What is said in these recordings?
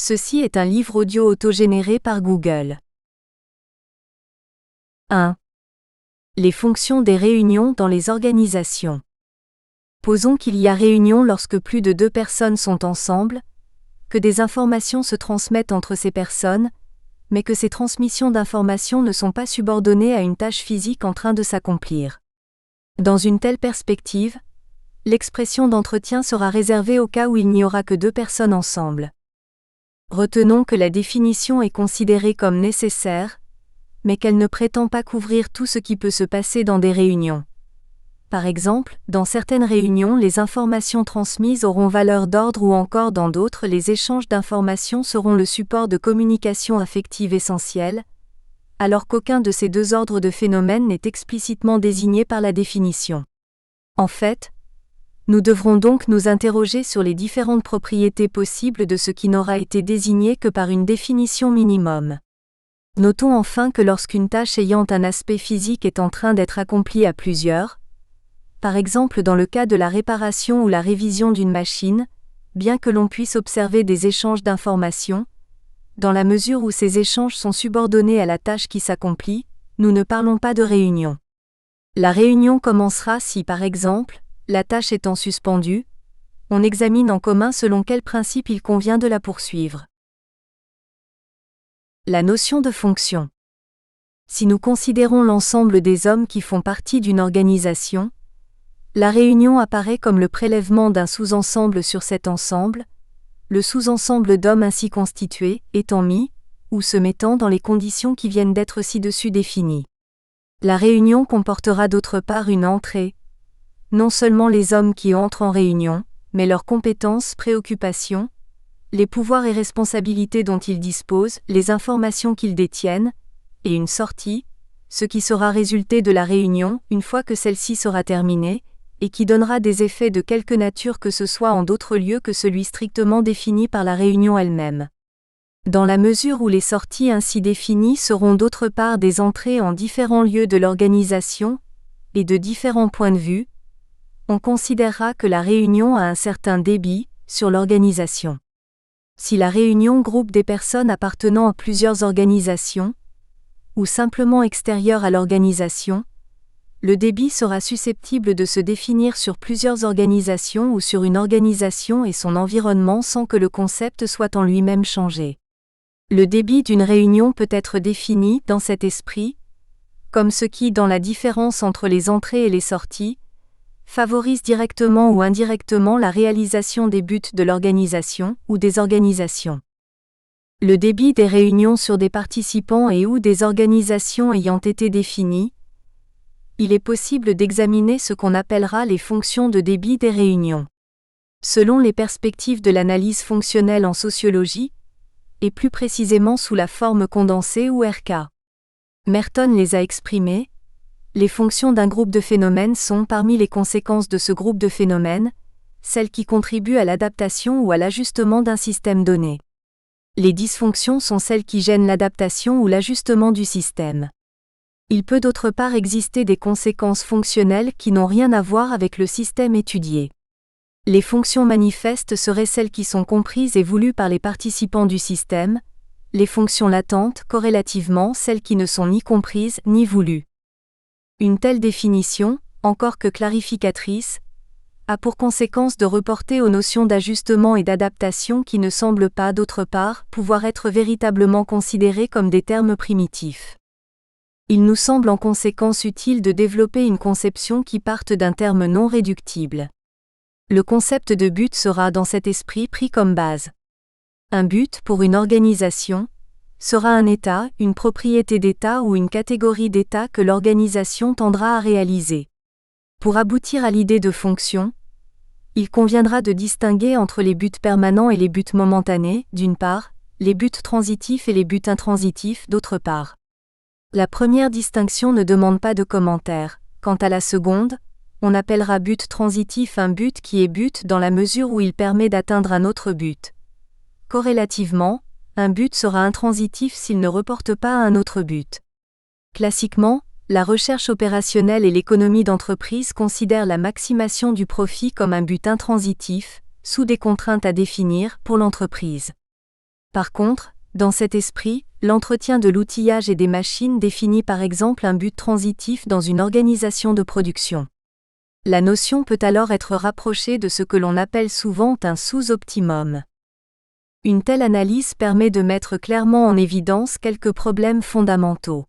Ceci est un livre audio autogénéré par Google. 1. Les fonctions des réunions dans les organisations. Posons qu'il y a réunion lorsque plus de 2 personnes sont ensemble, que des informations se transmettent entre ces personnes, mais que ces transmissions d'informations ne sont pas subordonnées à une tâche physique en train de s'accomplir. Dans une telle perspective, l'expression d'entretien sera réservée au cas où il n'y aura que 2 personnes ensemble. Retenons que la définition est considérée comme nécessaire, mais qu'elle ne prétend pas couvrir tout ce qui peut se passer dans des réunions. Par exemple, dans certaines réunions, les informations transmises auront valeur d'ordre ou encore dans d'autres, les échanges d'informations seront le support de communication affective essentielle, alors qu'aucun de ces 2 ordres de phénomènes n'est explicitement désigné par la définition. En fait, nous devrons donc nous interroger sur les différentes propriétés possibles de ce qui n'aura été désigné que par une définition minimum. Notons enfin que lorsqu'une tâche ayant un aspect physique est en train d'être accomplie à plusieurs, par exemple dans le cas de la réparation ou la révision d'une machine, bien que l'on puisse observer des échanges d'informations, dans la mesure où ces échanges sont subordonnés à la tâche qui s'accomplit, nous ne parlons pas de réunion. La réunion commencera si, par exemple, la tâche étant suspendue, on examine en commun selon quel principe il convient de la poursuivre. La notion de fonction. Si nous considérons l'ensemble des hommes qui font partie d'une organisation, la réunion apparaît comme le prélèvement d'un sous-ensemble sur cet ensemble, le sous-ensemble d'hommes ainsi constitué étant mis, ou se mettant dans les conditions qui viennent d'être ci-dessus définies. La réunion comportera d'autre part une entrée, non seulement les hommes qui entrent en réunion, mais leurs compétences, préoccupations, les pouvoirs et responsabilités dont ils disposent, les informations qu'ils détiennent, et une sortie, ce qui sera résulté de la réunion une fois que celle-ci sera terminée, et qui donnera des effets de quelque nature que ce soit en d'autres lieux que celui strictement défini par la réunion elle-même. Dans la mesure où les sorties ainsi définies seront d'autre part des entrées en différents lieux de l'organisation, et de différents points de vue, on considérera que la réunion a un certain débit sur l'organisation. Si la réunion groupe des personnes appartenant à plusieurs organisations, ou simplement extérieures à l'organisation, le débit sera susceptible de se définir sur plusieurs organisations ou sur une organisation et son environnement sans que le concept soit en lui-même changé. Le débit d'une réunion peut être défini, dans cet esprit, comme ce qui, dans la différence entre les entrées et les sorties, favorise directement ou indirectement la réalisation des buts de l'organisation ou des organisations. Le débit des réunions sur des participants et ou des organisations ayant été définies, il est possible d'examiner ce qu'on appellera les fonctions de débit des réunions. Selon les perspectives de l'analyse fonctionnelle en sociologie, et plus précisément sous la forme condensée ou RK. Merton les a exprimées. Les fonctions d'un groupe de phénomènes sont, parmi les conséquences de ce groupe de phénomènes, celles qui contribuent à l'adaptation ou à l'ajustement d'un système donné. Les dysfonctions sont celles qui gênent l'adaptation ou l'ajustement du système. Il peut d'autre part exister des conséquences fonctionnelles qui n'ont rien à voir avec le système étudié. Les fonctions manifestes seraient celles qui sont comprises et voulues par les participants du système, les fonctions latentes, corrélativement, celles qui ne sont ni comprises ni voulues. Une telle définition, encore que clarificatrice, a pour conséquence de reporter aux notions d'ajustement et d'adaptation qui ne semblent pas, d'autre part, pouvoir être véritablement considérées comme des termes primitifs. Il nous semble en conséquence utile de développer une conception qui parte d'un terme non réductible. Le concept de but sera dans cet esprit pris comme base. Un but pour une organisation sera un état, une propriété d'état ou une catégorie d'état que l'organisation tendra à réaliser. Pour aboutir à l'idée de fonction, il conviendra de distinguer entre les buts permanents et les buts momentanés, d'une part, les buts transitifs et les buts intransitifs, d'autre part. La première distinction ne demande pas de commentaire. Quant à la seconde, on appellera but transitif un but qui est but dans la mesure où il permet d'atteindre un autre but. Corrélativement, un but sera intransitif s'il ne reporte pas à un autre but. Classiquement, la recherche opérationnelle et l'économie d'entreprise considèrent la maximation du profit comme un but intransitif, sous des contraintes à définir, pour l'entreprise. Par contre, dans cet esprit, l'entretien de l'outillage et des machines définit par exemple un but transitif dans une organisation de production. La notion peut alors être rapprochée de ce que l'on appelle souvent un sous-optimum. Une telle analyse permet de mettre clairement en évidence quelques problèmes fondamentaux.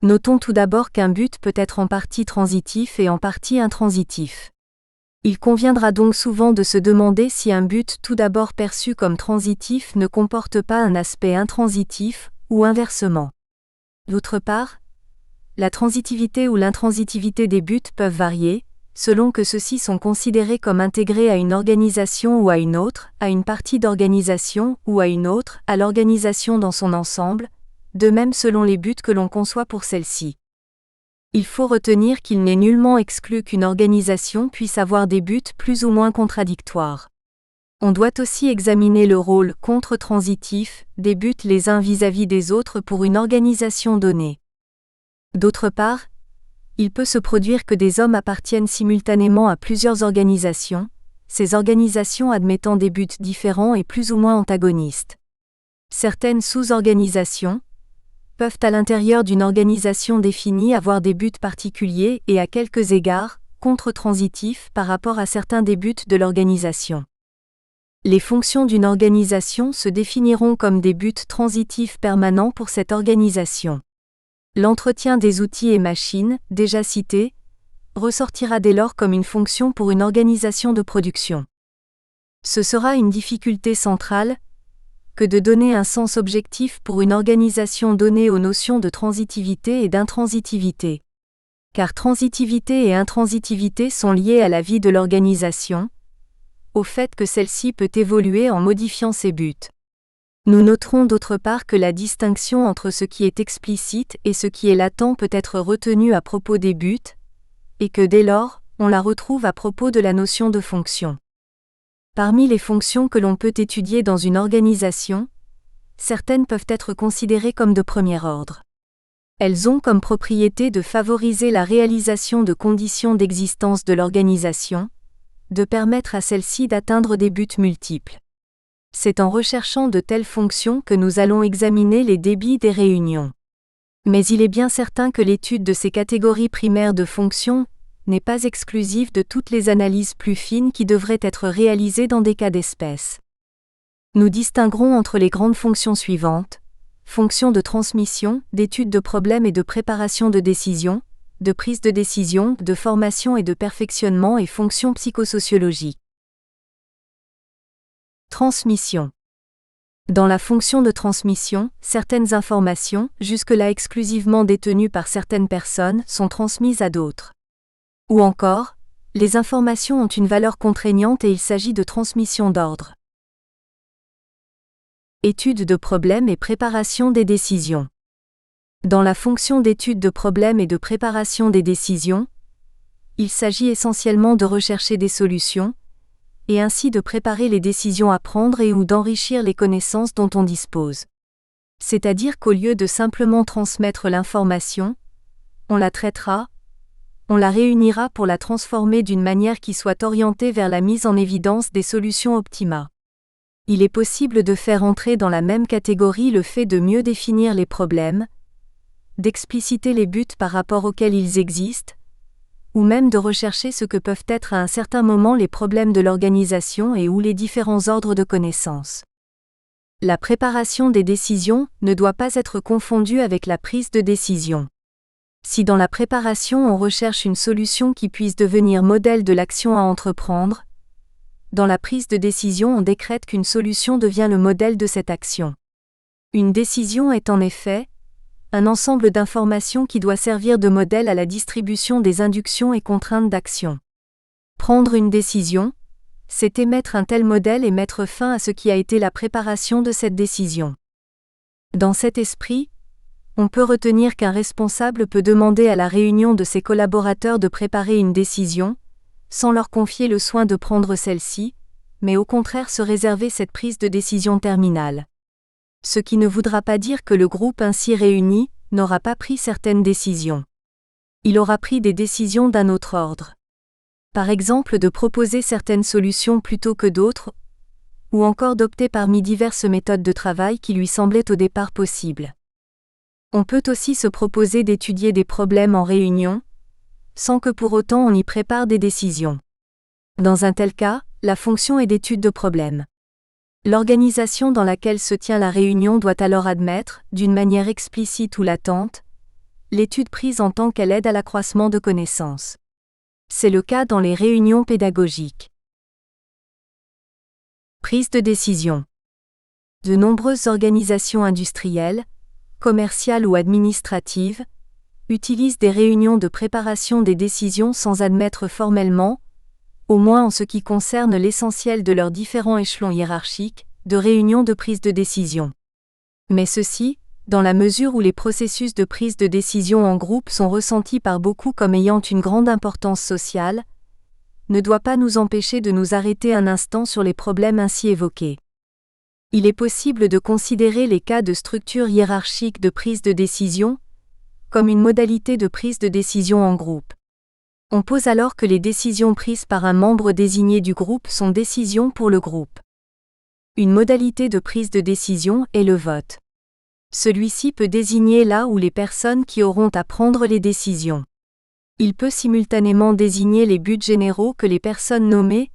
Notons tout d'abord qu'un but peut être en partie transitif et en partie intransitif. Il conviendra donc souvent de se demander si un but tout d'abord perçu comme transitif ne comporte pas un aspect intransitif, ou inversement. D'autre part, la transitivité ou l'intransitivité des buts peuvent varier, selon que ceux-ci sont considérés comme intégrés à une organisation ou à une autre, à une partie d'organisation ou à une autre, à l'organisation dans son ensemble, de même selon les buts que l'on conçoit pour celle-ci. Il faut retenir qu'il n'est nullement exclu qu'une organisation puisse avoir des buts plus ou moins contradictoires. On doit aussi examiner le rôle contre-transitif des buts les uns vis-à-vis des autres pour une organisation donnée. D'autre part, il peut se produire que des hommes appartiennent simultanément à plusieurs organisations, ces organisations admettant des buts différents et plus ou moins antagonistes. Certaines sous-organisations peuvent à l'intérieur d'une organisation définie avoir des buts particuliers et à quelques égards, contre-transitifs par rapport à certains des buts de l'organisation. Les fonctions d'une organisation se définiront comme des buts transitifs permanents pour cette organisation. L'entretien des outils et machines, déjà cités, ressortira dès lors comme une fonction pour une organisation de production. Ce sera une difficulté centrale que de donner un sens objectif pour une organisation donnée aux notions de transitivité et d'intransitivité. Car transitivité et intransitivité sont liées à la vie de l'organisation, au fait que celle-ci peut évoluer en modifiant ses buts. Nous noterons d'autre part que la distinction entre ce qui est explicite et ce qui est latent peut être retenue à propos des buts, et que dès lors, on la retrouve à propos de la notion de fonction. Parmi les fonctions que l'on peut étudier dans une organisation, certaines peuvent être considérées comme de premier ordre. Elles ont comme propriété de favoriser la réalisation de conditions d'existence de l'organisation, de permettre à celle-ci d'atteindre des buts multiples. C'est en recherchant de telles fonctions que nous allons examiner les débits des réunions. Mais il est bien certain que l'étude de ces catégories primaires de fonctions n'est pas exclusive de toutes les analyses plus fines qui devraient être réalisées dans des cas d'espèce. Nous distinguerons entre les grandes fonctions suivantes: fonctions de transmission, d'étude de problèmes et de préparation de décisions, de prise de décision, de formation et de perfectionnement et fonctions psychosociologiques. Transmission. Dans la fonction de transmission, certaines informations, jusque-là exclusivement détenues par certaines personnes, sont transmises à d'autres. Ou encore, les informations ont une valeur contraignante et il s'agit de transmission d'ordre. Étude de problèmes et préparation des décisions. Dans la fonction d'étude de problèmes et de préparation des décisions, il s'agit essentiellement de rechercher des solutions, et ainsi de préparer les décisions à prendre et ou d'enrichir les connaissances dont on dispose. C'est-à-dire qu'au lieu de simplement transmettre l'information, on la traitera, on la réunira pour la transformer d'une manière qui soit orientée vers la mise en évidence des solutions optimales. Il est possible de faire entrer dans la même catégorie le fait de mieux définir les problèmes, d'expliciter les buts par rapport auxquels ils existent, ou même de rechercher ce que peuvent être à un certain moment les problèmes de l'organisation et ou les différents ordres de connaissances. La préparation des décisions ne doit pas être confondue avec la prise de décision. Si dans la préparation on recherche une solution qui puisse devenir modèle de l'action à entreprendre, dans la prise de décision on décrète qu'une solution devient le modèle de cette action. Une décision est en effet un ensemble d'informations qui doit servir de modèle à la distribution des inductions et contraintes d'action. Prendre une décision, c'est émettre un tel modèle et mettre fin à ce qui a été la préparation de cette décision. Dans cet esprit, on peut retenir qu'un responsable peut demander à la réunion de ses collaborateurs de préparer une décision, sans leur confier le soin de prendre celle-ci, mais au contraire se réserver cette prise de décision terminale. Ce qui ne voudra pas dire que le groupe ainsi réuni n'aura pas pris certaines décisions. Il aura pris des décisions d'un autre ordre. Par exemple de proposer certaines solutions plutôt que d'autres, ou encore d'opter parmi diverses méthodes de travail qui lui semblaient au départ possibles. On peut aussi se proposer d'étudier des problèmes en réunion, sans que pour autant on y prépare des décisions. Dans un tel cas, la fonction est d'étude de problème. L'organisation dans laquelle se tient la réunion doit alors admettre, d'une manière explicite ou latente, l'étude prise en tant qu'elle aide à l'accroissement de connaissances. C'est le cas dans les réunions pédagogiques. Prise de décision. De nombreuses organisations industrielles, commerciales ou administratives, utilisent des réunions de préparation des décisions sans admettre formellement, au moins en ce qui concerne l'essentiel de leurs différents échelons hiérarchiques, de réunions de prise de décision. Mais ceci, dans la mesure où les processus de prise de décision en groupe sont ressentis par beaucoup comme ayant une grande importance sociale, ne doit pas nous empêcher de nous arrêter un instant sur les problèmes ainsi évoqués. Il est possible de considérer les cas de structure hiérarchique de prise de décision comme une modalité de prise de décision en groupe. On pose alors que les décisions prises par un membre désigné du groupe sont décisions pour le groupe. Une modalité de prise de décision est le vote. Celui-ci peut désigner là où les personnes qui auront à prendre les décisions. Il peut simultanément désigner les buts généraux que les personnes nommées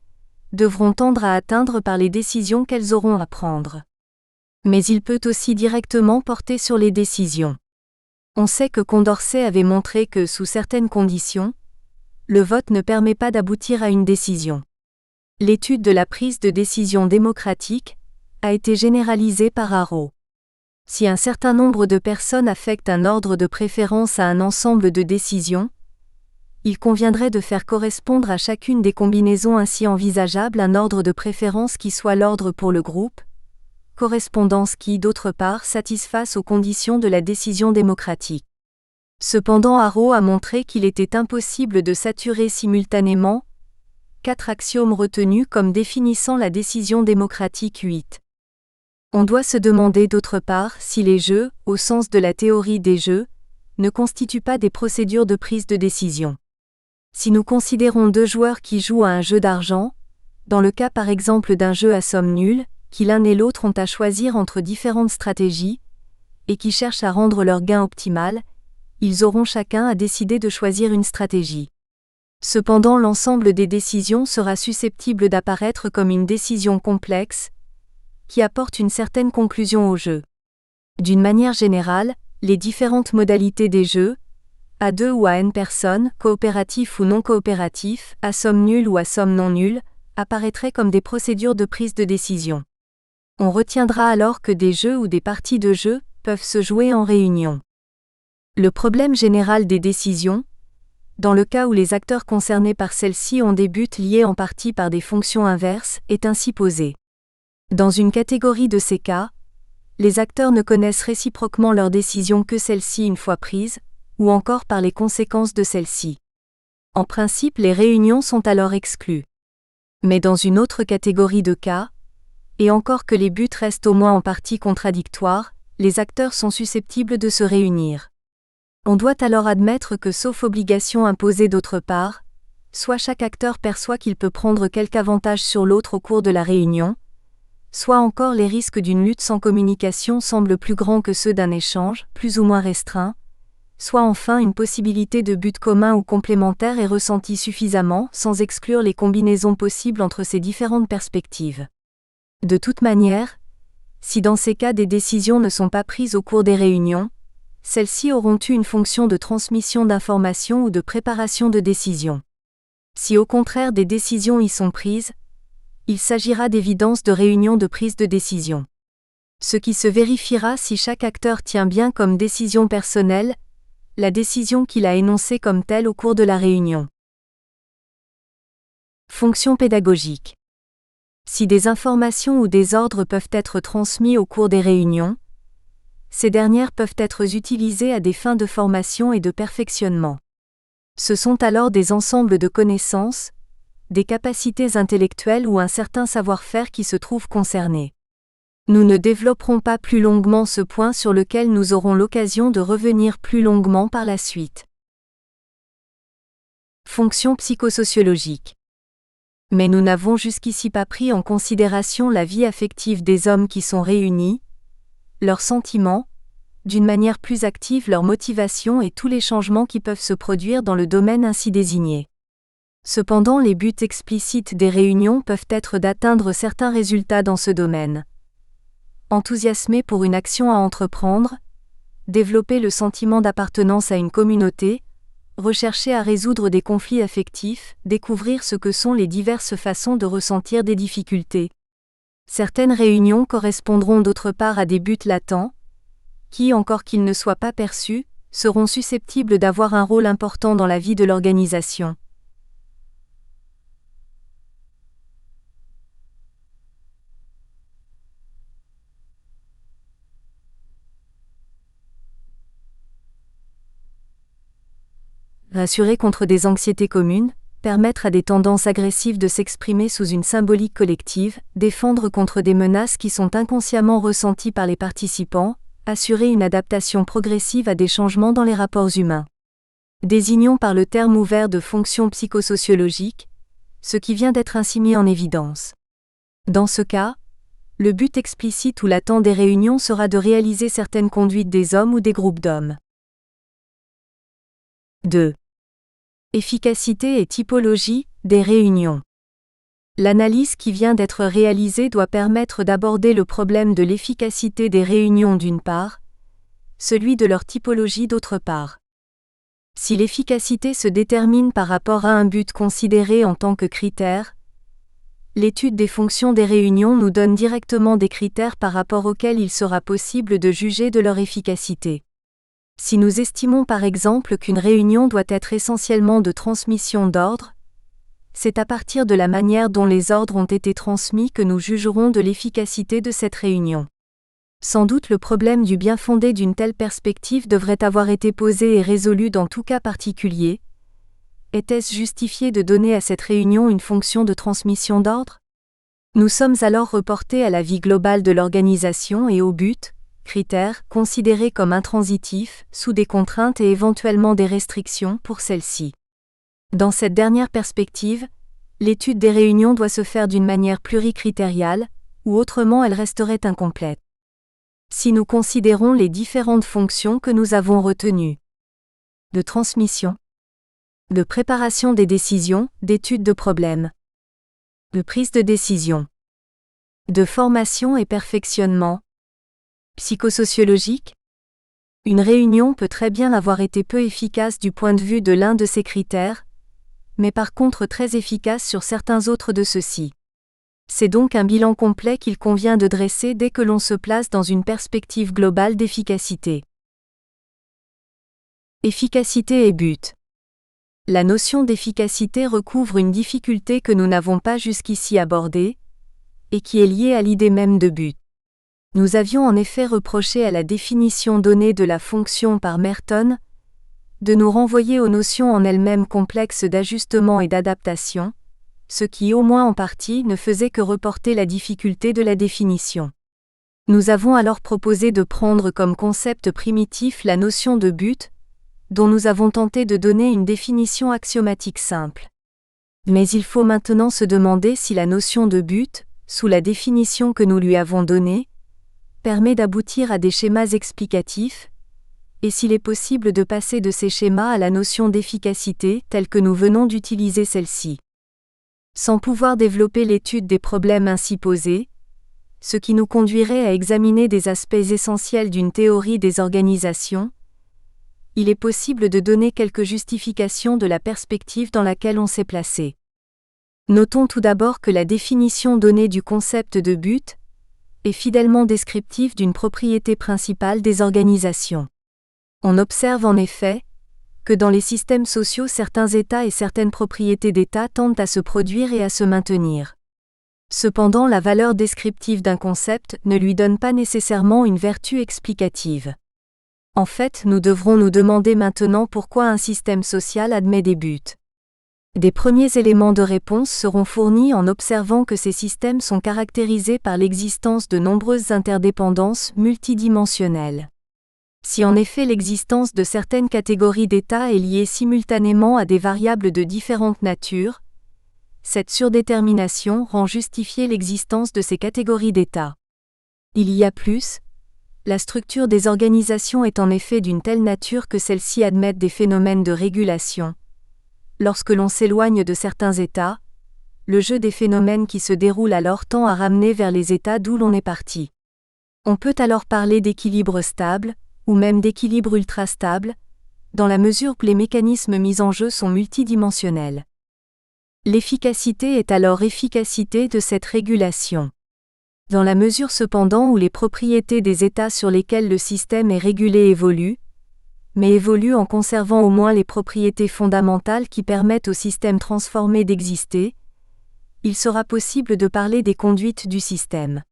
devront tendre à atteindre par les décisions qu'elles auront à prendre. Mais il peut aussi directement porter sur les décisions. On sait que Condorcet avait montré que, sous certaines conditions, le vote ne permet pas d'aboutir à une décision. L'étude de la prise de décision démocratique a été généralisée par Arrow. Si un certain nombre de personnes affectent un ordre de préférence à un ensemble de décisions, il conviendrait de faire correspondre à chacune des combinaisons ainsi envisageables un ordre de préférence qui soit l'ordre pour le groupe, correspondance qui, d'autre part, satisfasse aux conditions de la décision démocratique. Cependant, Arrow a montré qu'il était impossible de saturer simultanément 4 axiomes retenus comme définissant la décision démocratique 8. On doit se demander d'autre part si les jeux, au sens de la théorie des jeux, ne constituent pas des procédures de prise de décision. Si nous considérons 2 joueurs qui jouent à un jeu d'argent, dans le cas par exemple d'un jeu à somme nulle, qui l'un et l'autre ont à choisir entre différentes stratégies, et qui cherchent à rendre leur gain optimal, ils auront chacun à décider de choisir une stratégie. Cependant, l'ensemble des décisions sera susceptible d'apparaître comme une décision complexe, qui apporte une certaine conclusion au jeu. D'une manière générale, les différentes modalités des jeux, à 2 ou à n personnes, coopératifs ou non coopératifs, à somme nulle ou à somme non nulle, apparaîtraient comme des procédures de prise de décision. On retiendra alors que des jeux ou des parties de jeux peuvent se jouer en réunion. Le problème général des décisions, dans le cas où les acteurs concernés par celles-ci ont des buts liés en partie par des fonctions inverses, est ainsi posé. Dans une catégorie de ces cas, les acteurs ne connaissent réciproquement leurs décisions que celles-ci une fois prises, ou encore par les conséquences de celles-ci. En principe, les réunions sont alors exclues. Mais dans une autre catégorie de cas, et encore que les buts restent au moins en partie contradictoires, les acteurs sont susceptibles de se réunir. On doit alors admettre que sauf obligation imposée d'autre part, soit chaque acteur perçoit qu'il peut prendre quelque avantage sur l'autre au cours de la réunion, soit encore les risques d'une lutte sans communication semblent plus grands que ceux d'un échange, plus ou moins restreint, soit enfin une possibilité de but commun ou complémentaire est ressentie suffisamment, sans exclure les combinaisons possibles entre ces différentes perspectives. De toute manière, si dans ces cas des décisions ne sont pas prises au cours des réunions, celles-ci auront eu une fonction de transmission d'informations ou de préparation de décisions. Si au contraire des décisions y sont prises, il s'agira d'évidence de réunions de prise de décision. Ce qui se vérifiera si chaque acteur tient bien comme décision personnelle la décision qu'il a énoncée comme telle au cours de la réunion. Fonction pédagogique. Si des informations ou des ordres peuvent être transmis au cours des réunions, ces dernières peuvent être utilisées à des fins de formation et de perfectionnement. Ce sont alors des ensembles de connaissances, des capacités intellectuelles ou un certain savoir-faire qui se trouvent concernés. Nous ne développerons pas plus longuement ce point sur lequel nous aurons l'occasion de revenir plus longuement par la suite. Fonction psychosociologique. Mais nous n'avons jusqu'ici pas pris en considération la vie affective des hommes qui sont réunis, leurs sentiments, d'une manière plus active leurs motivations et tous les changements qui peuvent se produire dans le domaine ainsi désigné. Cependant, les buts explicites des réunions peuvent être d'atteindre certains résultats dans ce domaine. Enthousiasmer pour une action à entreprendre, développer le sentiment d'appartenance à une communauté, rechercher à résoudre des conflits affectifs, découvrir ce que sont les diverses façons de ressentir des difficultés. Certaines réunions correspondront d'autre part à des buts latents, qui, encore qu'ils ne soient pas perçus, seront susceptibles d'avoir un rôle important dans la vie de l'organisation. Rassurer contre des anxiétés communes, permettre à des tendances agressives de s'exprimer sous une symbolique collective, défendre contre des menaces qui sont inconsciemment ressenties par les participants, assurer une adaptation progressive à des changements dans les rapports humains. Désignons par le terme ouvert de fonction psychosociologique, ce qui vient d'être ainsi mis en évidence. Dans ce cas, le but explicite ou latent des réunions sera de réaliser certaines conduites des hommes ou des groupes d'hommes. 2. Efficacité et typologie des réunions. L'analyse qui vient d'être réalisée doit permettre d'aborder le problème de l'efficacité des réunions d'une part, celui de leur typologie d'autre part. Si l'efficacité se détermine par rapport à un but considéré en tant que critère, l'étude des fonctions des réunions nous donne directement des critères par rapport auxquels il sera possible de juger de leur efficacité. Si nous estimons par exemple qu'une réunion doit être essentiellement de transmission d'ordre, c'est à partir de la manière dont les ordres ont été transmis que nous jugerons de l'efficacité de cette réunion. Sans doute le problème du bien fondé d'une telle perspective devrait avoir été posé et résolu dans tout cas particulier. Était-ce justifié de donner à cette réunion une fonction de transmission d'ordre ? Nous sommes alors reportés à la vie globale de l'organisation et au but, critères, considérés comme intransitifs, sous des contraintes et éventuellement des restrictions pour celles-ci. Dans cette dernière perspective, l'étude des réunions doit se faire d'une manière pluricritériale, ou autrement elle resterait incomplète. Si nous considérons les différentes fonctions que nous avons retenues, de transmission, de préparation des décisions, d'étude de problèmes, de prise de décision, de formation et perfectionnement, psychosociologique, une réunion peut très bien avoir été peu efficace du point de vue de l'un de ces critères, mais par contre très efficace sur certains autres de ceux-ci. C'est donc un bilan complet qu'il convient de dresser dès que l'on se place dans une perspective globale d'efficacité. Efficacité et but. La notion d'efficacité recouvre une difficulté que nous n'avons pas jusqu'ici abordée, et qui est liée à l'idée même de but. Nous avions en effet reproché à la définition donnée de la fonction par Merton de nous renvoyer aux notions en elles-mêmes complexes d'ajustement et d'adaptation, ce qui au moins en partie ne faisait que reporter la difficulté de la définition. Nous avons alors proposé de prendre comme concept primitif la notion de but, dont nous avons tenté de donner une définition axiomatique simple. Mais il faut maintenant se demander si la notion de but, sous la définition que nous lui avons donnée, permet d'aboutir à des schémas explicatifs, et s'il est possible de passer de ces schémas à la notion d'efficacité telle que nous venons d'utiliser celle-ci. Sans pouvoir développer l'étude des problèmes ainsi posés, ce qui nous conduirait à examiner des aspects essentiels d'une théorie des organisations, il est possible de donner quelques justifications de la perspective dans laquelle on s'est placé. Notons tout d'abord que la définition donnée du concept de but est fidèlement descriptive d'une propriété principale des organisations. On observe en effet que dans les systèmes sociaux certains états et certaines propriétés d'état tendent à se produire et à se maintenir. Cependant, la valeur descriptive d'un concept ne lui donne pas nécessairement une vertu explicative. En fait, nous devrons nous demander maintenant pourquoi un système social admet des buts. Des premiers éléments de réponse seront fournis en observant que ces systèmes sont caractérisés par l'existence de nombreuses interdépendances multidimensionnelles. Si en effet l'existence de certaines catégories d'états est liée simultanément à des variables de différentes natures, cette surdétermination rend justifiée l'existence de ces catégories d'états. Il y a plus, la structure des organisations est en effet d'une telle nature que celles-ci admettent des phénomènes de régulation. Lorsque l'on s'éloigne de certains états, le jeu des phénomènes qui se déroulent alors tend à ramener vers les états d'où l'on est parti. On peut alors parler d'équilibre stable, ou même d'équilibre ultrastable, dans la mesure où les mécanismes mis en jeu sont multidimensionnels. L'efficacité est alors efficacité de cette régulation. Dans la mesure cependant où les propriétés des états sur lesquels le système est régulé évoluent, mais évoluent en conservant au moins les propriétés fondamentales qui permettent au système transformé d'exister, il sera possible de parler des conduites du système.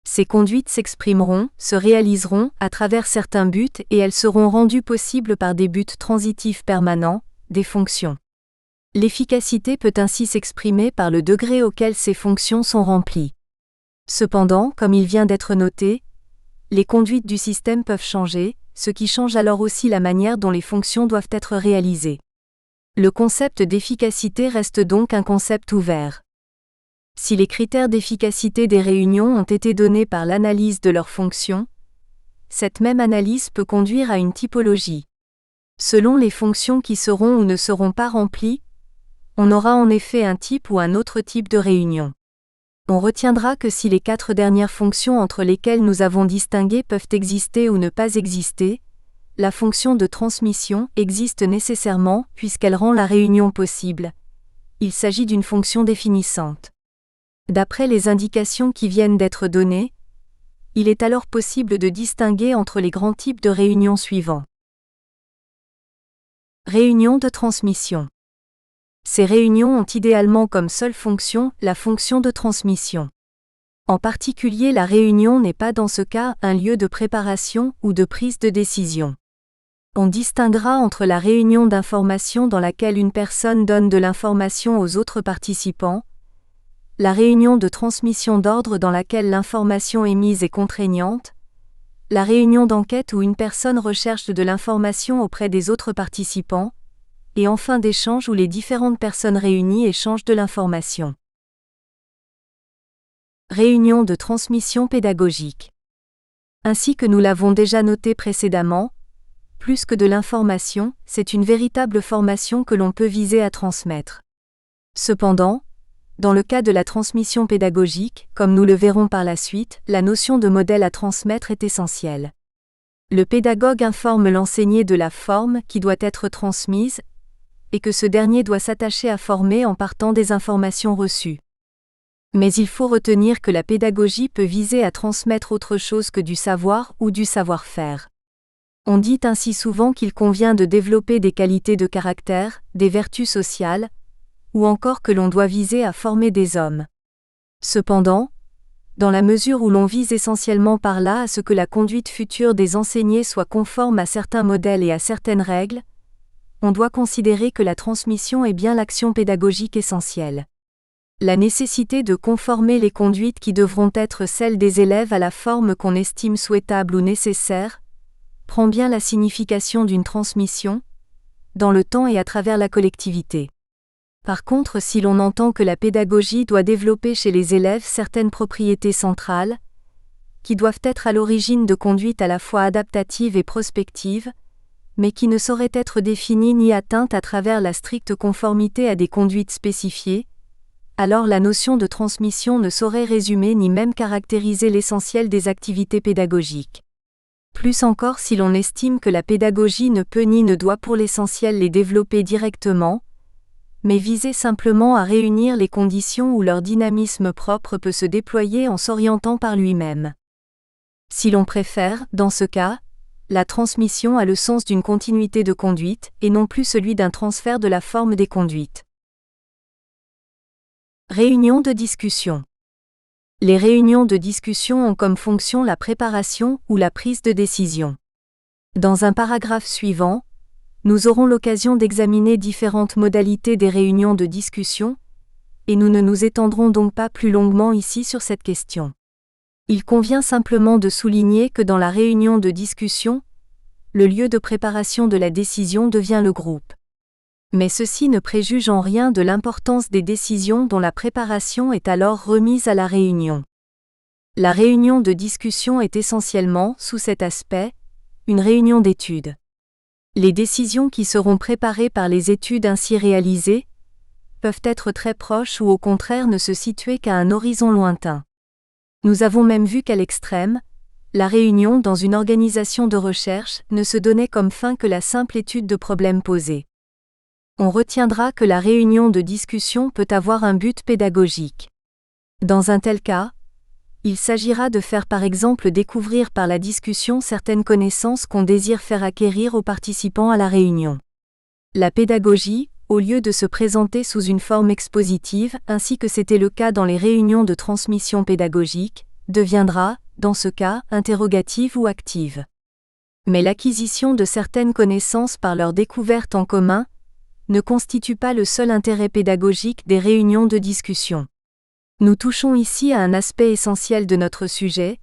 Ces conduites s'exprimeront, se réaliseront, à travers certains buts et elles seront rendues possibles par des buts transitifs permanents, des fonctions. L'efficacité peut ainsi s'exprimer par le degré auquel ces fonctions sont remplies. Cependant, comme il vient d'être noté, les conduites du système peuvent changer, ce qui change alors aussi la manière dont les fonctions doivent être réalisées. Le concept d'efficacité reste donc un concept ouvert. Si les critères d'efficacité des réunions ont été donnés par l'analyse de leurs fonctions, cette même analyse peut conduire à une typologie. Selon les fonctions qui seront ou ne seront pas remplies, on aura en effet un type ou un autre type de réunion. On retiendra que si les 4 dernières fonctions entre lesquelles nous avons distingué peuvent exister ou ne pas exister, la fonction de transmission existe nécessairement puisqu'elle rend la réunion possible. Il s'agit d'une fonction définissante. D'après les indications qui viennent d'être données, il est alors possible de distinguer entre les grands types de réunions suivants. Réunions de transmission. Ces réunions ont idéalement comme seule fonction la fonction de transmission. En particulier, la réunion n'est pas dans ce cas un lieu de préparation ou de prise de décision. On distinguera entre la réunion d'information dans laquelle une personne donne de l'information aux autres participants, la réunion de transmission d'ordre dans laquelle l'information émise est contraignante, la réunion d'enquête où une personne recherche de l'information auprès des autres participants, et enfin d'échange où les différentes personnes réunies échangent de l'information. Réunion de transmission pédagogique. Ainsi que nous l'avons déjà noté précédemment, plus que de l'information, c'est une véritable formation que l'on peut viser à transmettre. Cependant, dans le cas de la transmission pédagogique, comme nous le verrons par la suite, la notion de modèle à transmettre est essentielle. Le pédagogue informe l'enseigné de la forme qui doit être transmise, et que ce dernier doit s'attacher à former en partant des informations reçues. Mais il faut retenir que la pédagogie peut viser à transmettre autre chose que du savoir ou du savoir-faire. On dit ainsi souvent qu'il convient de développer des qualités de caractère, des vertus sociales, ou encore que l'on doit viser à former des hommes. Cependant, dans la mesure où l'on vise essentiellement par là à ce que la conduite future des enseignés soit conforme à certains modèles et à certaines règles, on doit considérer que la transmission est bien l'action pédagogique essentielle. La nécessité de conformer les conduites qui devront être celles des élèves à la forme qu'on estime souhaitable ou nécessaire, prend bien la signification d'une transmission, dans le temps et à travers la collectivité. Par contre, si l'on entend que la pédagogie doit développer chez les élèves certaines propriétés centrales, qui doivent être à l'origine de conduites à la fois adaptatives et prospectives, mais qui ne sauraient être définies ni atteintes à travers la stricte conformité à des conduites spécifiées, alors la notion de transmission ne saurait résumer ni même caractériser l'essentiel des activités pédagogiques. Plus encore si l'on estime que la pédagogie ne peut ni ne doit pour l'essentiel les développer directement, mais viser simplement à réunir les conditions où leur dynamisme propre peut se déployer en s'orientant par lui-même. Si l'on préfère, dans ce cas, la transmission a le sens d'une continuité de conduite, et non plus celui d'un transfert de la forme des conduites. Réunion de discussion. Les réunions de discussion ont comme fonction la préparation ou la prise de décision. Dans un paragraphe suivant, nous aurons l'occasion d'examiner différentes modalités des réunions de discussion, et nous ne nous étendrons donc pas plus longuement ici sur cette question. Il convient simplement de souligner que dans la réunion de discussion, le lieu de préparation de la décision devient le groupe. Mais ceci ne préjuge en rien de l'importance des décisions dont la préparation est alors remise à la réunion. La réunion de discussion est essentiellement, sous cet aspect, une réunion d'études. Les décisions qui seront préparées par les études ainsi réalisées peuvent être très proches ou au contraire ne se situer qu'à un horizon lointain. Nous avons même vu qu'à l'extrême, la réunion dans une organisation de recherche ne se donnait comme fin que la simple étude de problèmes posés. On retiendra que la réunion de discussion peut avoir un but pédagogique. Dans un tel cas, il s'agira de faire par exemple découvrir par la discussion certaines connaissances qu'on désire faire acquérir aux participants à la réunion. La pédagogie, au lieu de se présenter sous une forme expositive, ainsi que c'était le cas dans les réunions de transmission pédagogique, deviendra, dans ce cas, interrogative ou active. Mais l'acquisition de certaines connaissances par leur découverte en commun ne constitue pas le seul intérêt pédagogique des réunions de discussion. Nous touchons ici à un aspect essentiel de notre sujet,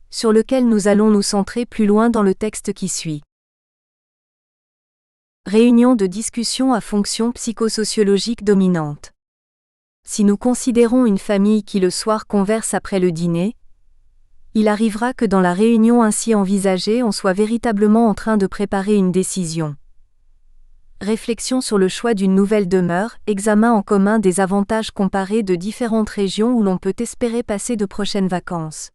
sur lequel nous allons nous centrer plus loin dans le texte qui suit. Réunion de discussion à fonction psychosociologique dominante. Si nous considérons une famille qui le soir converse après le dîner, il arrivera que dans la réunion ainsi envisagée on soit véritablement en train de préparer une décision. Réflexion sur le choix d'une nouvelle demeure, examen en commun des avantages comparés de différentes régions où l'on peut espérer passer de prochaines vacances.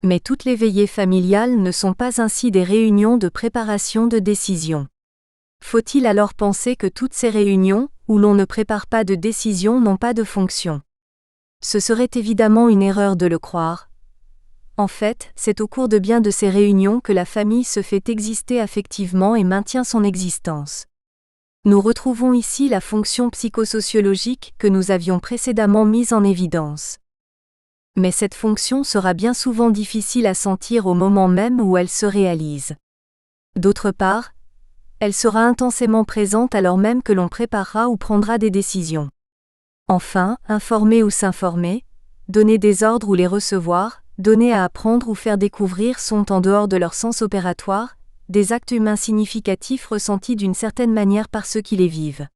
Mais toutes les veillées familiales ne sont pas ainsi des réunions de préparation de décision. Faut-il alors penser que toutes ces réunions, où l'on ne prépare pas de décision, n'ont pas de fonction? Ce serait évidemment une erreur de le croire. En fait, c'est au cours de bien de ces réunions que la famille se fait exister affectivement et maintient son existence. Nous retrouvons ici la fonction psychosociologique que nous avions précédemment mise en évidence. Mais cette fonction sera bien souvent difficile à sentir au moment même où elle se réalise. D'autre part, elle sera intensément présente alors même que l'on préparera ou prendra des décisions. Enfin, informer ou s'informer, donner des ordres ou les recevoir, donner à apprendre ou faire découvrir sont en dehors de leur sens opératoire, des actes humains significatifs ressentis d'une certaine manière par ceux qui les vivent.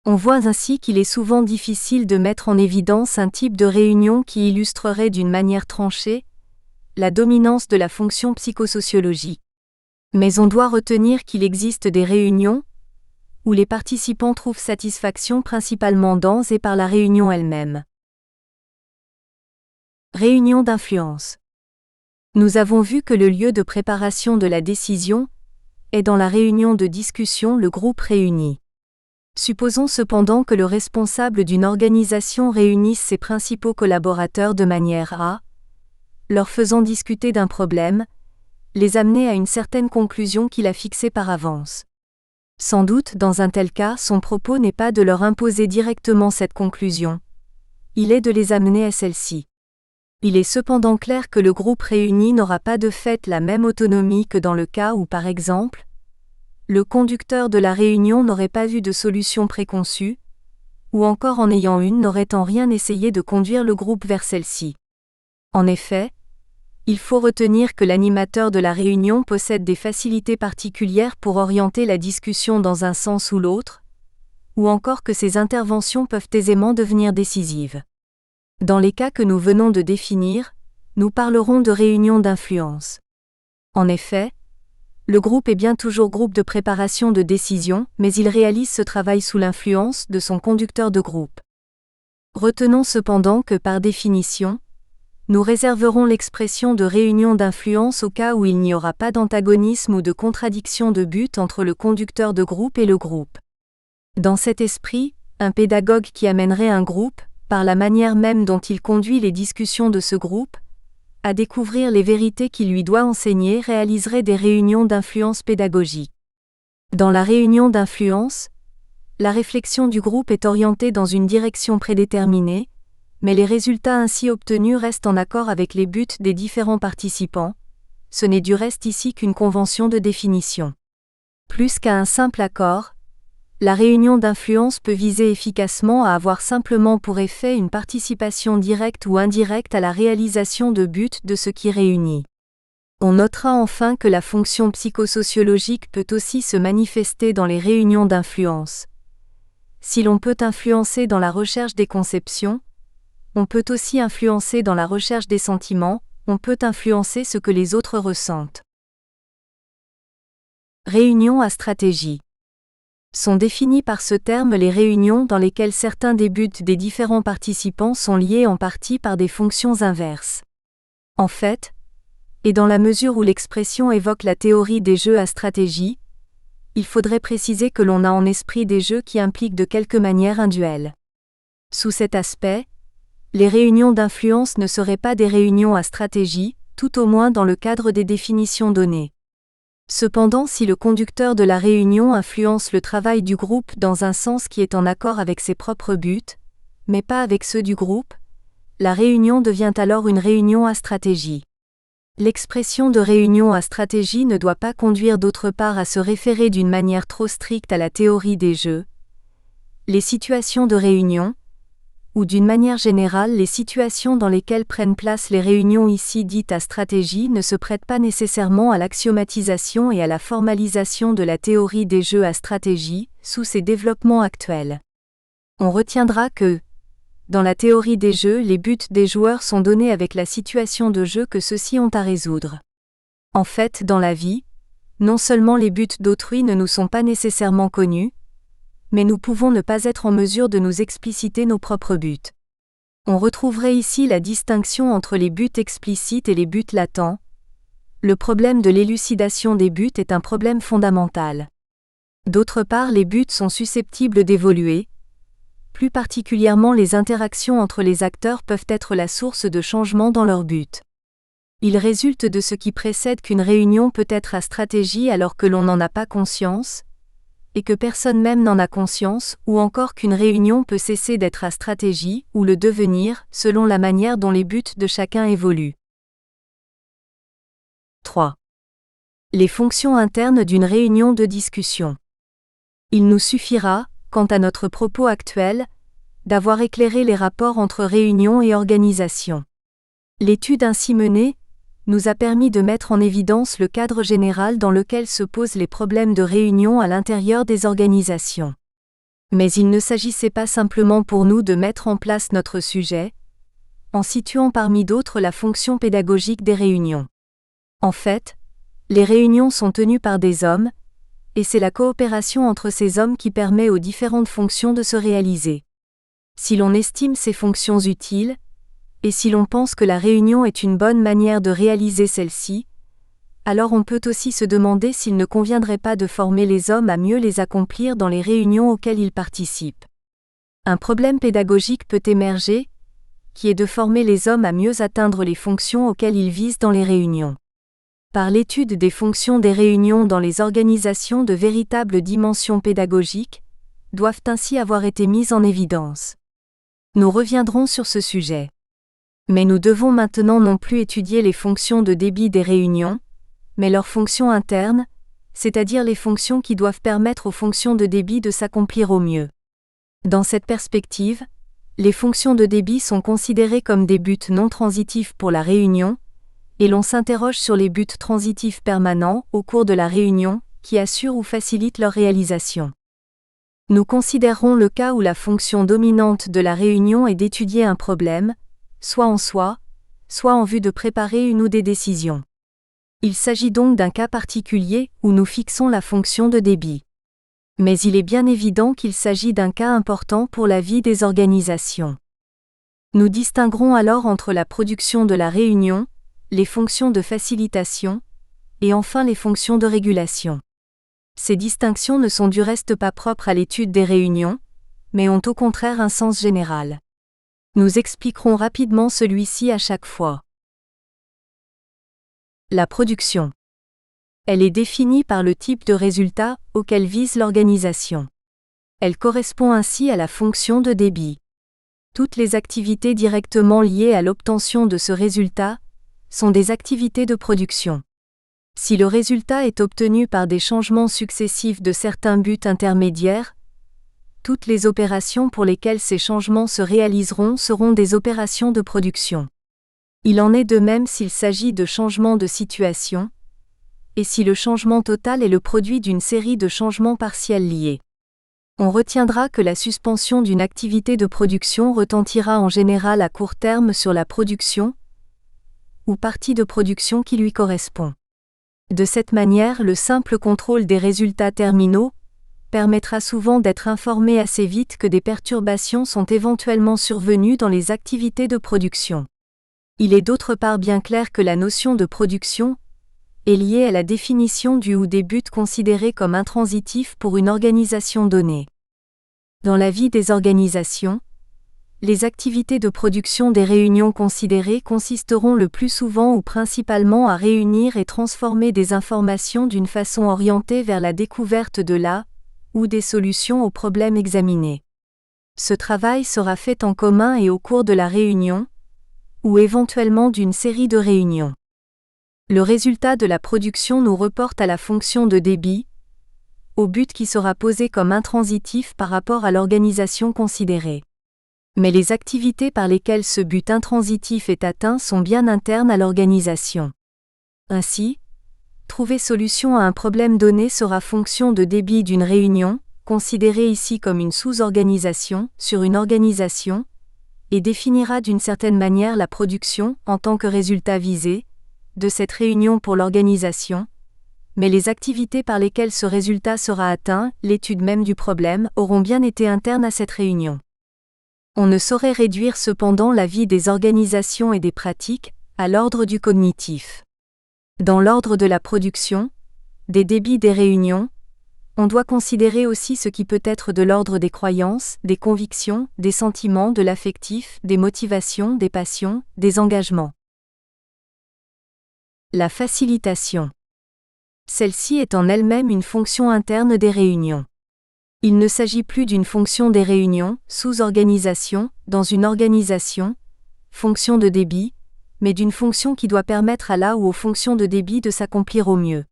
On voit ainsi qu'il est souvent difficile de mettre en évidence un type de réunion qui illustrerait d'une manière tranchée la dominance de la fonction psychosociologique. Mais on doit retenir qu'il existe des réunions où les participants trouvent satisfaction principalement dans et par la réunion elle-même. Réunion d'influence. Nous avons vu que le lieu de préparation de la décision est dans la réunion de discussion, le groupe réuni. Supposons cependant que le responsable d'une organisation réunisse ses principaux collaborateurs de manière à, leur faisant discuter d'un problème, les amener à une certaine conclusion qu'il a fixée par avance. Sans doute, dans un tel cas, son propos n'est pas de leur imposer directement cette conclusion. Il est de les amener à celle-ci. Il est cependant clair que le groupe réuni n'aura pas de fait la même autonomie que dans le cas où, par exemple, le conducteur de la réunion n'aurait pas vu de solution préconçue, ou encore en ayant une n'aurait en rien essayé de conduire le groupe vers celle-ci. En effet, il faut retenir que l'animateur de la réunion possède des facilités particulières pour orienter la discussion dans un sens ou l'autre, ou encore que ses interventions peuvent aisément devenir décisives. Dans les cas que nous venons de définir, nous parlerons de réunion d'influence. En effet, le groupe est bien toujours groupe de préparation de décision, mais il réalise ce travail sous l'influence de son conducteur de groupe. Retenons cependant que par définition, nous réserverons l'expression de réunion d'influence au cas où il n'y aura pas d'antagonisme ou de contradiction de but entre le conducteur de groupe et le groupe. Dans cet esprit, un pédagogue qui amènerait un groupe, par la manière même dont il conduit les discussions de ce groupe, à découvrir les vérités qu'il lui doit enseigner réaliserait des réunions d'influence pédagogique. Dans la réunion d'influence, la réflexion du groupe est orientée dans une direction prédéterminée, mais les résultats ainsi obtenus restent en accord avec les buts des différents participants. Ce n'est du reste ici qu'une convention de définition. Plus qu'à un simple accord, la réunion d'influence peut viser efficacement à avoir simplement pour effet une participation directe ou indirecte à la réalisation de buts de ce qui réunit. On notera enfin que la fonction psychosociologique peut aussi se manifester dans les réunions d'influence. si l'on peut influencer dans la recherche des conceptions, on peut aussi influencer dans la recherche des sentiments, on peut influencer ce que les autres ressentent. Réunions à stratégie. Sont définies par ce terme les réunions dans lesquelles certains des buts des différents participants sont liés en partie par des fonctions inverses. En fait, et dans la mesure où l'expression évoque la théorie des jeux à stratégie, il faudrait préciser que l'on a en esprit des jeux qui impliquent de quelque manière un duel. Sous cet aspect, les réunions d'influence ne seraient pas des réunions à stratégie, tout au moins dans le cadre des définitions données. Cependant, si le conducteur de la réunion influence le travail du groupe dans un sens qui est en accord avec ses propres buts, mais pas avec ceux du groupe, la réunion devient alors une réunion à stratégie. L'expression de réunion à stratégie ne doit pas conduire d'autre part à se référer d'une manière trop stricte à la théorie des jeux. Les situations de réunion, ou d'une manière générale les situations dans lesquelles prennent place les réunions ici dites à stratégie ne se prêtent pas nécessairement à l'axiomatisation et à la formalisation de la théorie des jeux à stratégie, sous ses développements actuels. On retiendra que, dans la théorie des jeux, les buts des joueurs sont donnés avec la situation de jeu que ceux-ci ont à résoudre. En fait, dans la vie, non seulement les buts d'autrui ne nous sont pas nécessairement connus, mais nous pouvons ne pas être en mesure de nous expliciter nos propres buts. On retrouverait ici la distinction entre les buts explicites et les buts latents. Le problème de l'élucidation des buts est un problème fondamental. D'autre part, les buts sont susceptibles d'évoluer. Plus particulièrement, les interactions entre les acteurs peuvent être la source de changements dans leurs buts. Il résulte de ce qui précède qu'une réunion peut être à stratégie alors que l'on n'en a pas conscience, et que personne même n'en a conscience, ou encore qu'une réunion peut cesser d'être à stratégie, ou le devenir, selon la manière dont les buts de chacun évoluent. 3. Les fonctions internes d'une réunion de discussion. Il nous suffira, quant à notre propos actuel, d'avoir éclairé les rapports entre réunion et organisation. L'étude ainsi menée nous a permis de mettre en évidence le cadre général dans lequel se posent les problèmes de réunion à l'intérieur des organisations. Mais il ne s'agissait pas simplement pour nous de mettre en place notre sujet, en situant parmi d'autres la fonction pédagogique des réunions. En fait, les réunions sont tenues par des hommes, et c'est la coopération entre ces hommes qui permet aux différentes fonctions de se réaliser. Si l'on estime ces fonctions utiles, et si l'on pense que la réunion est une bonne manière de réaliser celle-ci, alors on peut aussi se demander s'il ne conviendrait pas de former les hommes à mieux les accomplir dans les réunions auxquelles ils participent. Un problème pédagogique peut émerger, qui est de former les hommes à mieux atteindre les fonctions auxquelles ils visent dans les réunions. Par l'étude des fonctions des réunions dans les organisations, de véritables dimensions pédagogiques doivent ainsi avoir été mises en évidence. Nous reviendrons sur ce sujet. Mais nous devons maintenant non plus étudier les fonctions de débit des réunions, mais leurs fonctions internes, c'est-à-dire les fonctions qui doivent permettre aux fonctions de débit de s'accomplir au mieux. Dans cette perspective, les fonctions de débit sont considérées comme des buts non transitifs pour la réunion, et l'on s'interroge sur les buts transitifs permanents au cours de la réunion, qui assurent ou facilitent leur réalisation. Nous considérerons le cas où la fonction dominante de la réunion est d'étudier un problème, soit en soi, soit en vue de préparer une ou des décisions. Il s'agit donc d'un cas particulier où nous fixons la fonction de débit. Mais il est bien évident qu'il s'agit d'un cas important pour la vie des organisations. Nous distinguerons alors entre la production de la réunion, les fonctions de facilitation, et enfin les fonctions de régulation. Ces distinctions ne sont du reste pas propres à l'étude des réunions, mais ont au contraire un sens général. Nous expliquerons rapidement celui-ci à chaque fois. La production. Elle est définie par le type de résultat auquel vise l'organisation. Elle correspond ainsi à la fonction de débit. Toutes les activités directement liées à l'obtention de ce résultat sont des activités de production. Si le résultat est obtenu par des changements successifs de certains buts intermédiaires, toutes les opérations pour lesquelles ces changements se réaliseront seront des opérations de production. Il en est de même s'il s'agit de changements de situation, et si le changement total est le produit d'une série de changements partiels liés. On retiendra que la suspension d'une activité de production retentira en général à court terme sur la production ou partie de production qui lui correspond. De cette manière, le simple contrôle des résultats terminaux permettra souvent d'être informé assez vite que des perturbations sont éventuellement survenues dans les activités de production. Il est d'autre part bien clair que la notion de production est liée à la définition du ou des buts considérés comme intransitifs pour une organisation donnée. Dans la vie des organisations, les activités de production des réunions considérées consisteront le plus souvent ou principalement à réunir et transformer des informations d'une façon orientée vers la découverte de la ou des solutions aux problèmes examinés. Ce travail sera fait en commun et au cours de la réunion, ou éventuellement d'une série de réunions. Le résultat de la production nous reporte à la fonction de débit, au but qui sera posé comme intransitif par rapport à l'organisation considérée. Mais les activités par lesquelles ce but intransitif est atteint sont bien internes à l'organisation. Ainsi, trouver solution à un problème donné sera fonction de débit d'une réunion, considérée ici comme une sous-organisation, sur une organisation, et définira d'une certaine manière la production, en tant que résultat visé, de cette réunion pour l'organisation, mais les activités par lesquelles ce résultat sera atteint, l'étude même du problème, auront bien été internes à cette réunion. On ne saurait réduire cependant la vie des organisations et des pratiques à l'ordre du cognitif. Dans l'ordre de la production, des débits des réunions, on doit considérer aussi ce qui peut être de l'ordre des croyances, des convictions, des sentiments, de l'affectif, des motivations, des passions, des engagements. La facilitation. Celle-ci est en elle-même une fonction interne des réunions. Il ne s'agit plus d'une fonction des réunions, sous-organisation, dans une organisation, fonction de débit, mais d'une fonction qui doit permettre à la ou aux fonctions de débit de s'accomplir au mieux.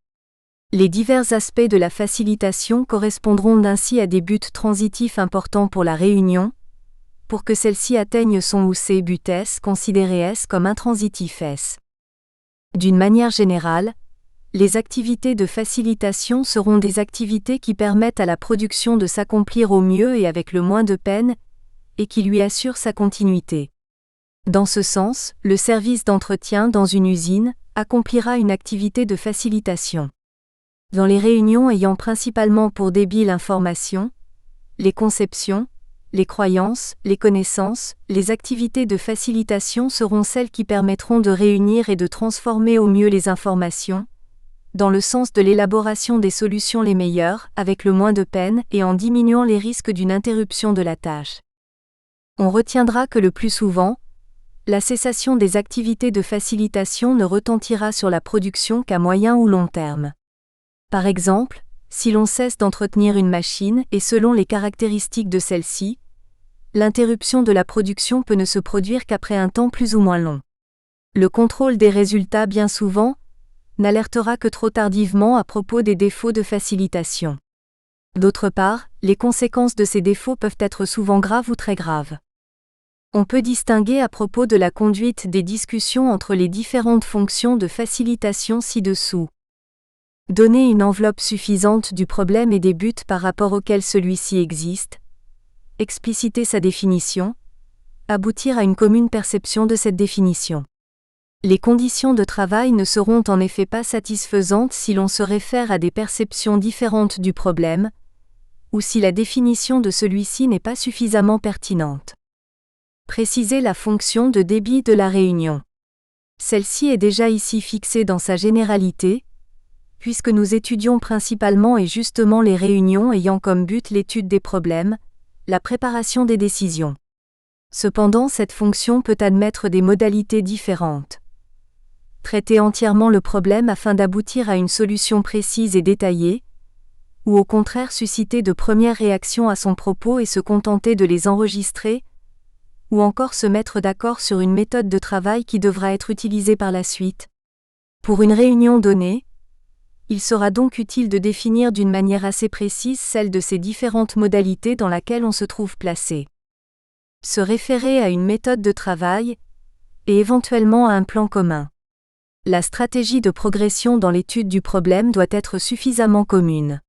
Les divers aspects de la facilitation correspondront ainsi à des buts transitifs importants pour la réunion, pour que celle-ci atteigne son ou ses buts S considérés S comme intransitifs S. D'une manière générale, les activités de facilitation seront des activités qui permettent à la production de s'accomplir au mieux et avec le moins de peine, et qui lui assurent sa continuité. Dans ce sens, le service d'entretien dans une usine accomplira une activité de facilitation. Dans les réunions ayant principalement pour débit l'information, les conceptions, les croyances, les connaissances, les activités de facilitation seront celles qui permettront de réunir et de transformer au mieux les informations, dans le sens de l'élaboration des solutions les meilleures, avec le moins de peine et en diminuant les risques d'une interruption de la tâche. On retiendra que le plus souvent, la cessation des activités de facilitation ne retentira sur la production qu'à moyen ou long terme. Par exemple, si l'on cesse d'entretenir une machine et selon les caractéristiques de celle-ci, l'interruption de la production peut ne se produire qu'après un temps plus ou moins long. Le contrôle des résultats bien souvent n'alertera que trop tardivement à propos des défauts de facilitation. D'autre part, les conséquences de ces défauts peuvent être souvent graves ou très graves. On peut distinguer à propos de la conduite des discussions entre les différentes fonctions de facilitation ci-dessous. Donner une enveloppe suffisante du problème et des buts par rapport auxquels celui-ci existe. Expliciter sa définition. Aboutir à une commune perception de cette définition. Les conditions de travail ne seront en effet pas satisfaisantes si l'on se réfère à des perceptions différentes du problème, ou si la définition de celui-ci n'est pas suffisamment pertinente. Préciser la fonction de débit de la réunion. Celle-ci est déjà ici fixée dans sa généralité, puisque nous étudions principalement et justement les réunions ayant comme but l'étude des problèmes, la préparation des décisions. Cependant, cette fonction peut admettre des modalités différentes. Traiter entièrement le problème afin d'aboutir à une solution précise et détaillée, ou au contraire susciter de premières réactions à son propos et se contenter de les enregistrer, ou encore se mettre d'accord sur une méthode de travail qui devra être utilisée par la suite. Pour une réunion donnée, il sera donc utile de définir d'une manière assez précise celle de ces différentes modalités dans laquelle on se trouve placé. Se référer à une méthode de travail, et éventuellement à un plan commun. La stratégie de progression dans l'étude du problème doit être suffisamment commune.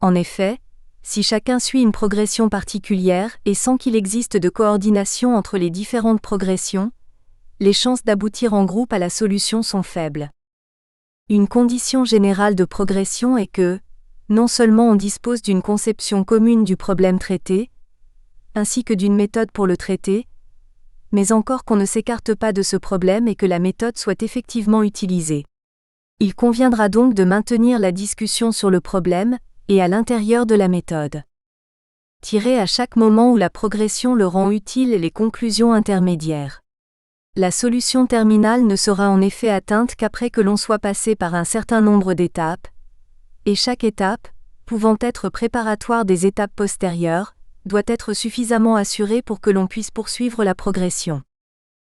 En effet, Si chacun suit une progression particulière et sans qu'il existe de coordination entre les différentes progressions, les chances d'aboutir en groupe à la solution sont faibles. Une condition générale de progression est que, non seulement on dispose d'une conception commune du problème traité, ainsi que d'une méthode pour le traiter, mais encore qu'on ne s'écarte pas de ce problème et que la méthode soit effectivement utilisée. Il conviendra donc de maintenir la discussion sur le problème, et à l'intérieur de la méthode. Tirer à chaque moment où la progression le rend utile les conclusions intermédiaires. La solution terminale ne sera en effet atteinte qu'après que l'on soit passé par un certain nombre d'étapes, et chaque étape, pouvant être préparatoire des étapes postérieures, doit être suffisamment assurée pour que l'on puisse poursuivre la progression.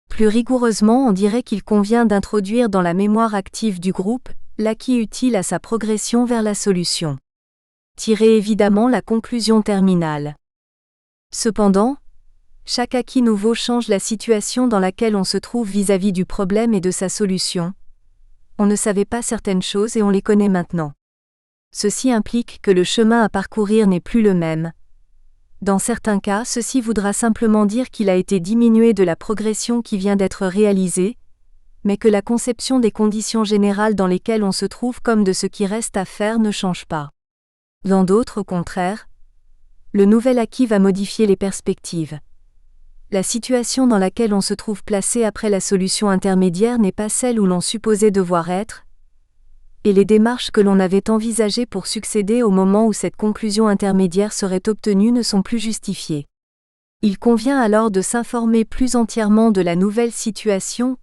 Plus rigoureusement, on dirait qu'il convient d'introduire dans la mémoire active du groupe l'acquis utile à sa progression vers la solution. Tirer évidemment la conclusion terminale. Cependant, chaque acquis nouveau change la situation dans laquelle on se trouve vis-à-vis du problème et de sa solution. On ne savait pas certaines choses et on les connaît maintenant. Ceci implique que le chemin à parcourir n'est plus le même. Dans certains cas, ceci voudra simplement dire qu'il a été diminué de la progression qui vient d'être réalisée, mais que la conception des conditions générales dans lesquelles on se trouve comme de ce qui reste à faire ne change pas. Dans d'autres, au contraire, le nouvel acquis va modifier les perspectives. La situation dans laquelle on se trouve placé après la solution intermédiaire n'est pas celle où l'on supposait devoir être, et les démarches que l'on avait envisagées pour succéder au moment où cette conclusion intermédiaire serait obtenue ne sont plus justifiées. Il convient alors de s'informer plus entièrement de la nouvelle situation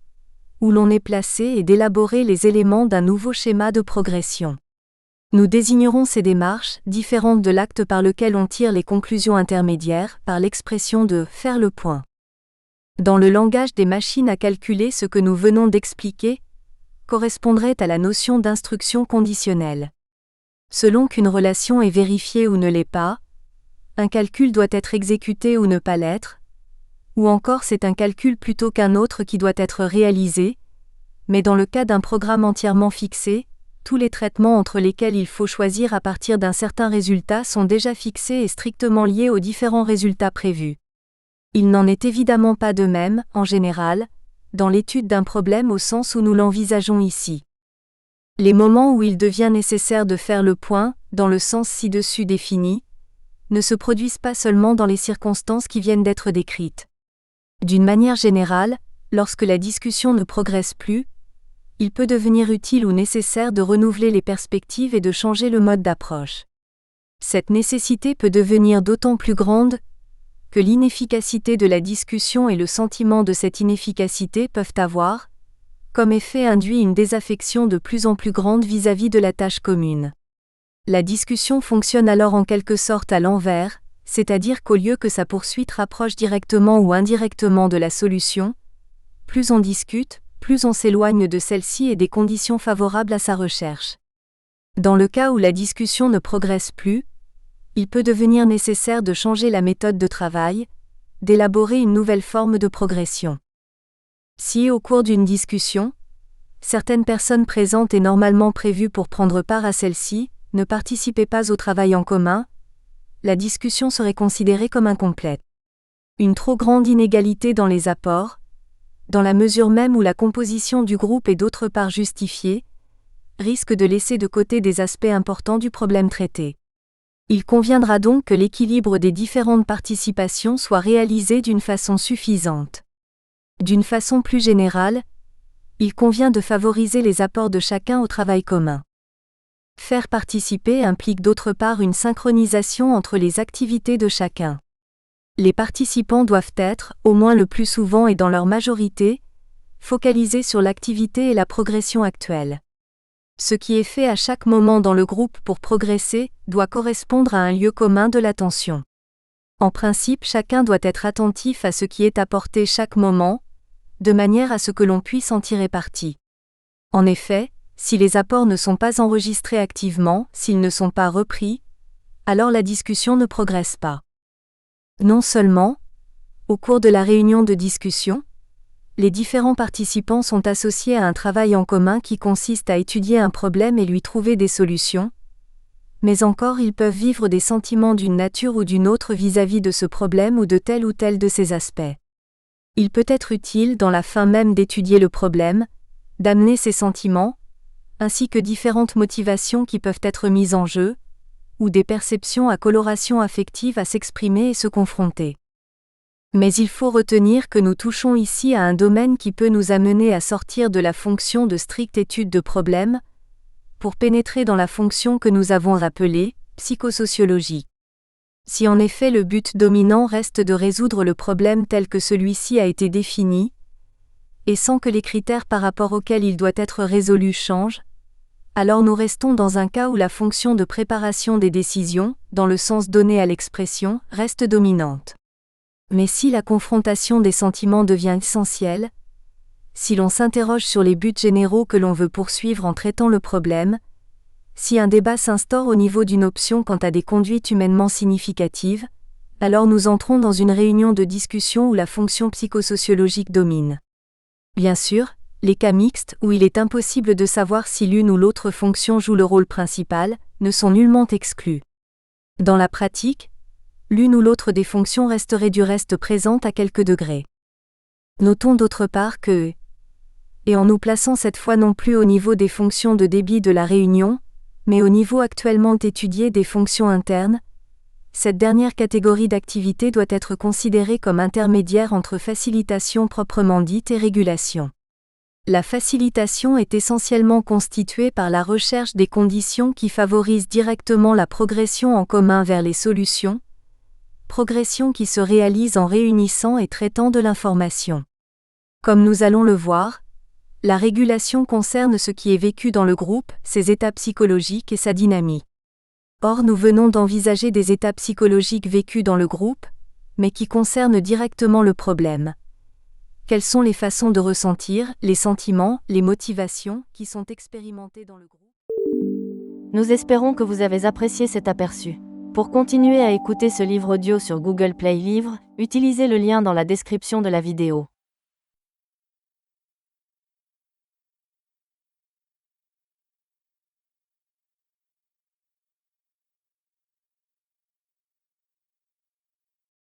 où l'on est placé et d'élaborer les éléments d'un nouveau schéma de progression. Nous désignerons ces démarches, différentes de l'acte par lequel on tire les conclusions intermédiaires, par l'expression de « faire le point ». Dans le langage des machines à calculer, ce que nous venons d'expliquer correspondrait à la notion d'instruction conditionnelle. Selon qu'une relation est vérifiée ou ne l'est pas, un calcul doit être exécuté ou ne pas l'être, ou encore c'est un calcul plutôt qu'un autre qui doit être réalisé, mais dans le cas d'un programme entièrement fixé, tous les traitements entre lesquels il faut choisir à partir d'un certain résultat sont déjà fixés et strictement liés aux différents résultats prévus. Il n'en est évidemment pas de même, en général, dans l'étude d'un problème au sens où nous l'envisageons ici. Les moments où il devient nécessaire de faire le point, dans le sens ci-dessus défini, ne se produisent pas seulement dans les circonstances qui viennent d'être décrites. D'une manière générale, lorsque la discussion ne progresse plus, il peut devenir utile ou nécessaire de renouveler les perspectives et de changer le mode d'approche. Cette nécessité peut devenir d'autant plus grande que l'inefficacité de la discussion et le sentiment de cette inefficacité peuvent avoir, comme effet induit une désaffection de plus en plus grande vis-à-vis de la tâche commune. La discussion fonctionne alors en quelque sorte à l'envers, c'est-à-dire qu'au lieu que sa poursuite rapproche directement ou indirectement de la solution, plus on discute, plus on s'éloigne de celle-ci et des conditions favorables à sa recherche. Dans le cas où la discussion ne progresse plus, il peut devenir nécessaire de changer la méthode de travail, d'élaborer une nouvelle forme de progression. Si, au cours d'une discussion, certaines personnes présentes et normalement prévues pour prendre part à celle-ci, ne participaient pas au travail en commun, la discussion serait considérée comme incomplète. Une trop grande inégalité dans les apports, dans la mesure même où la composition du groupe est d'autre part justifiée, risque de laisser de côté des aspects importants du problème traité. Il conviendra donc que l'équilibre des différentes participations soit réalisé d'une façon suffisante. D'une façon plus générale, il convient de favoriser les apports de chacun au travail commun. Faire participer implique d'autre part une synchronisation entre les activités de chacun. Les participants doivent être, au moins le plus souvent et dans leur majorité, focalisés sur l'activité et la progression actuelle. Ce qui est fait à chaque moment dans le groupe pour progresser doit correspondre à un lieu commun de l'attention. En principe, chacun doit être attentif à ce qui est apporté chaque moment, de manière à ce que l'on puisse en tirer parti. En effet, si les apports ne sont pas enregistrés activement, s'ils ne sont pas repris, alors la discussion ne progresse pas. Non seulement, au cours de la réunion de discussion, les différents participants sont associés à un travail en commun qui consiste à étudier un problème et lui trouver des solutions, Mais encore ils peuvent vivre des sentiments d'une nature ou d'une autre vis-à-vis de ce problème ou tel de ses aspects. Il peut être utile dans la fin même d'étudier le problème, d'amener ces sentiments, ainsi que différentes motivations qui peuvent être mises en jeu, ou des perceptions à coloration affective à s'exprimer et se confronter. Mais il faut retenir que nous touchons ici à un domaine qui peut nous amener à sortir de la fonction de stricte étude de problème, pour pénétrer dans la fonction que nous avons appelée psychosociologie. Si en effet le but dominant reste de résoudre le problème tel que celui-ci a été défini, et sans que les critères par rapport auxquels il doit être résolu changent, alors nous restons dans un cas où la fonction de préparation des décisions, dans le sens donné à l'expression, reste dominante. Mais si la confrontation des sentiments devient essentielle, si l'on s'interroge sur les buts généraux que l'on veut poursuivre en traitant le problème, si un débat s'instaure au niveau d'une option quant à des conduites humainement significatives, alors nous entrons dans une réunion de discussion où la fonction psychosociologique domine. Bien sûr, les cas mixtes, où il est impossible de savoir si l'une ou l'autre fonction joue le rôle principal, ne sont nullement exclus. Dans la pratique, l'une ou l'autre des fonctions resterait du reste présente à quelque degré. Notons d'autre part que, et en nous plaçant cette fois non plus au niveau des fonctions de débit de la réunion, mais au niveau actuellement étudié des fonctions internes, cette dernière catégorie d'activité doit être considérée comme intermédiaire entre facilitation proprement dite et régulation. La facilitation est essentiellement constituée par la recherche des conditions qui favorisent directement la progression en commun vers les solutions, progression qui se réalise en réunissant et traitant de l'information. Comme nous allons le voir, la régulation concerne ce qui est vécu dans le groupe, ses états psychologiques et sa dynamique. Or nous venons d'envisager des états psychologiques vécus dans le groupe, mais qui concernent directement le problème. Quelles sont les façons de ressentir, les sentiments, les motivations qui sont expérimentées dans le groupe ? Nous espérons que vous avez apprécié cet aperçu. Pour continuer à écouter ce livre audio sur Google Play Livres, utilisez le lien dans la description de la vidéo.